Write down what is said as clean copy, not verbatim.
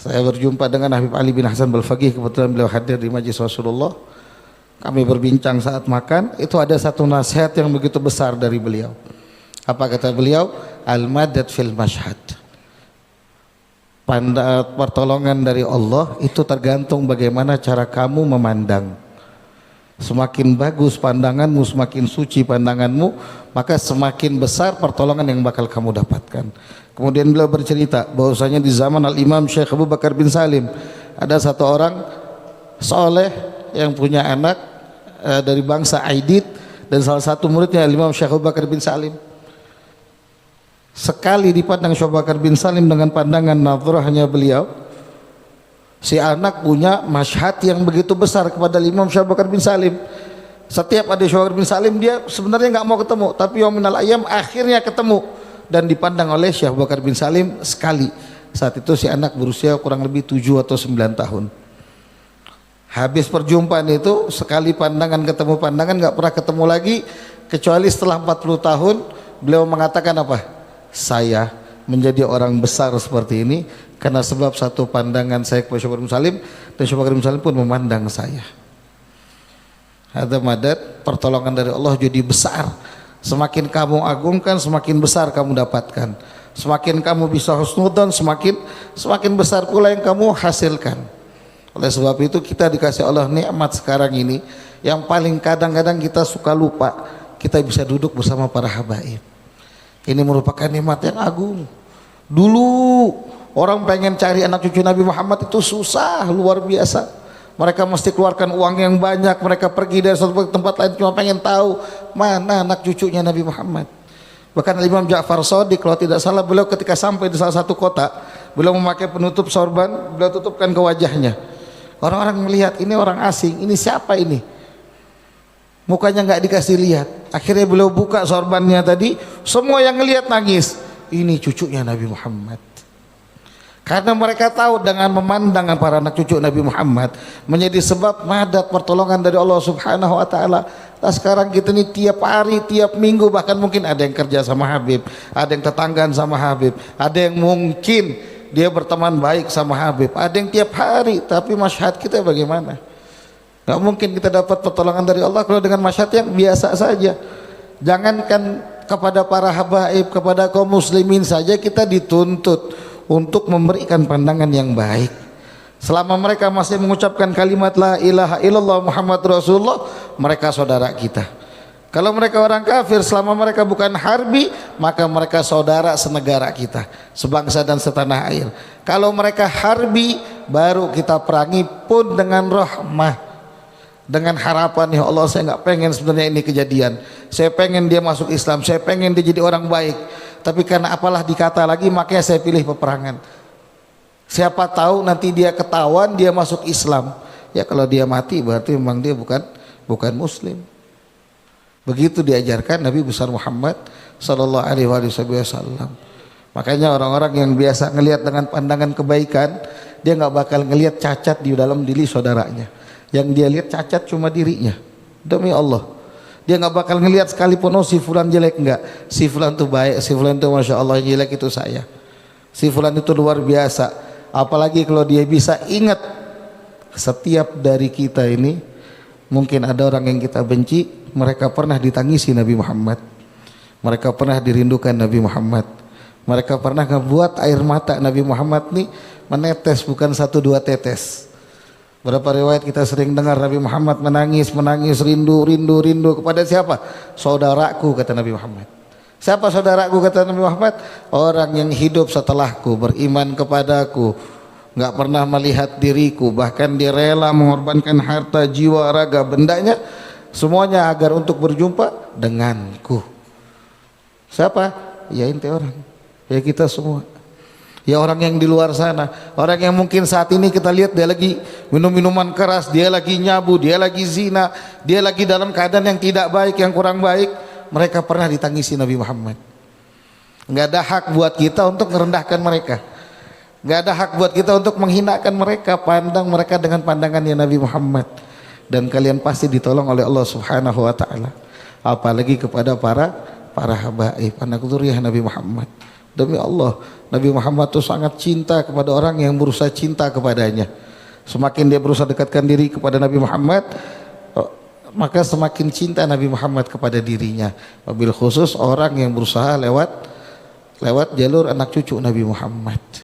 Saya berjumpa dengan Habib Ali bin Hasan Balfaqih, kebetulan beliau hadir di majlis Rasulullah. Kami berbincang saat makan, itu ada satu nasihat yang begitu besar dari beliau. Apa kata beliau? Al-madad fil mashhad. Pertolongan dari Allah itu tergantung bagaimana cara kamu memandang. Semakin bagus pandanganmu, semakin suci pandanganmu, maka semakin besar pertolongan yang bakal kamu dapatkan. Kemudian beliau bercerita bahwasanya di zaman Al-Imam Syekh Abu Bakar bin Salim ada satu orang soleh yang punya anak dari bangsa Aidid, dan salah satu muridnya Al-Imam Syekh Abu Bakar bin Salim. Sekali dipandang Syekh Abu Bakar bin Salim dengan pandangan nadhrahnya beliau, si anak punya masyhad yang begitu besar kepada Imam Syekh Abu Bakar bin Salim. Setiap ada Syekh Abu Bakar bin Salim, dia sebenarnya nggak mau ketemu, tapi yauminal ayyam akhirnya ketemu dan dipandang oleh Syekh Abu Bakar bin Salim sekali. Saat itu si anak berusia kurang lebih 7 atau 9 tahun. Habis perjumpaan itu, sekali pandangan ketemu pandangan, nggak pernah ketemu lagi kecuali setelah 40 tahun beliau mengatakan apa? Saya menjadi orang besar seperti ini karena sebab satu pandangan saya kepada Syekh Abu Bakar bin Salim, dan Syekh Abu Bakar bin Salim pun memandang saya. Ada madad, pertolongan dari Allah jadi besar. Semakin kamu agungkan, semakin besar kamu dapatkan. Semakin kamu bisa husnudzon, semakin besar pula yang kamu hasilkan. Oleh sebab itu kita dikasih Allah nikmat sekarang ini yang paling kadang-kadang kita suka lupa, kita bisa duduk bersama para habaib. Ini merupakan nikmat yang agung. Dulu orang pengen cari anak cucu Nabi Muhammad itu susah, luar biasa. Mereka mesti keluarkan uang yang banyak, mereka pergi dari satu tempat lain cuma pengen tahu mana anak cucunya Nabi Muhammad. Bahkan Imam Ja'far Shadiq kalau tidak salah, beliau ketika sampai di salah satu kota, beliau memakai penutup sorban, beliau tutupkan ke wajahnya. Orang-orang melihat ini orang asing, ini siapa ini? Mukanya nggak dikasih lihat. Akhirnya beliau buka sorbannya tadi, semua yang ngelihat nangis. Ini cucunya Nabi Muhammad. Karena mereka tahu dengan memandang para anak cucu Nabi Muhammad menjadi sebab madad pertolongan dari Allah Subhanahu wa taala. Nah, sekarang kita ini tiap hari, tiap minggu, bahkan mungkin ada yang kerja sama Habib, ada yang tetanggaan sama Habib, ada yang mungkin dia berteman baik sama Habib, ada yang tiap hari, tapi masyhad kita bagaimana? Gak mungkin kita dapat pertolongan dari Allah kalau dengan masyhad yang biasa saja. Jangankan kepada para habaib, kepada kaum muslimin saja kita dituntut untuk memberikan pandangan yang baik. Selama mereka masih mengucapkan kalimat la ilaha illallah Muhammad Rasulullah, mereka saudara kita. Kalau mereka orang kafir, selama mereka bukan harbi, maka mereka saudara senegara kita, sebangsa dan setanah air. Kalau mereka harbi, baru kita perangi pun dengan rahmah, dengan harapan, ya Allah saya nggak pengen sebenarnya ini kejadian, saya pengen dia masuk Islam, saya pengen dia jadi orang baik, tapi karena apalah dikata lagi, makanya saya pilih peperangan. Siapa tahu nanti dia ketahuan dia masuk Islam, ya kalau dia mati berarti memang dia bukan muslim. Begitu diajarkan Nabi besar Muhammad sallallahu alaihi wasallam. Makanya orang-orang yang biasa ngelihat dengan pandangan kebaikan, dia nggak bakal ngelihat cacat di dalam diri saudaranya. Yang dia lihat cacat cuma dirinya. Demi Allah, dia nggak bakal ngelihat sekalipun oh si fulan jelek, enggak, si fulan itu baik, si fulan itu masya Allah, yang jelek itu saya, si fulan itu luar biasa. Apalagi kalau dia bisa ingat setiap dari kita ini, mungkin ada orang yang kita benci, mereka pernah ditangisi Nabi Muhammad, mereka pernah dirindukan Nabi Muhammad, mereka pernah ngebuat air mata Nabi Muhammad nih menetes, bukan 1-2 tetes. Berapa riwayat kita sering dengar Nabi Muhammad menangis, rindu kepada siapa? Saudaraku, kata Nabi Muhammad. Siapa saudaraku, kata Nabi Muhammad? Orang yang hidup setelahku, beriman kepadaku, nggak pernah melihat diriku, bahkan dia rela mengorbankan harta, jiwa, raga, bendanya, semuanya agar untuk berjumpa denganku. Siapa? Ya ente orang, ya kita semua. Ya orang yang di luar sana, orang yang mungkin saat ini kita lihat dia lagi minum minuman keras, dia lagi nyabu, dia lagi zina, dia lagi dalam keadaan yang tidak baik, yang kurang baik, mereka pernah ditangisi Nabi Muhammad. Nggak ada hak buat kita untuk merendahkan mereka, nggak ada hak buat kita untuk menghinakan mereka. Pandang mereka dengan pandangannya Nabi Muhammad, dan kalian pasti ditolong oleh Allah Subhanahu wa taala. Apalagi kepada para habaib, anak zuriyah Nabi Muhammad. Demi Allah, Nabi Muhammad itu sangat cinta kepada orang yang berusaha cinta kepadanya. Semakin dia berusaha dekatkan diri kepada Nabi Muhammad, maka semakin cinta Nabi Muhammad kepada dirinya. Wabil khusus orang yang berusaha lewat jalur anak cucu Nabi Muhammad.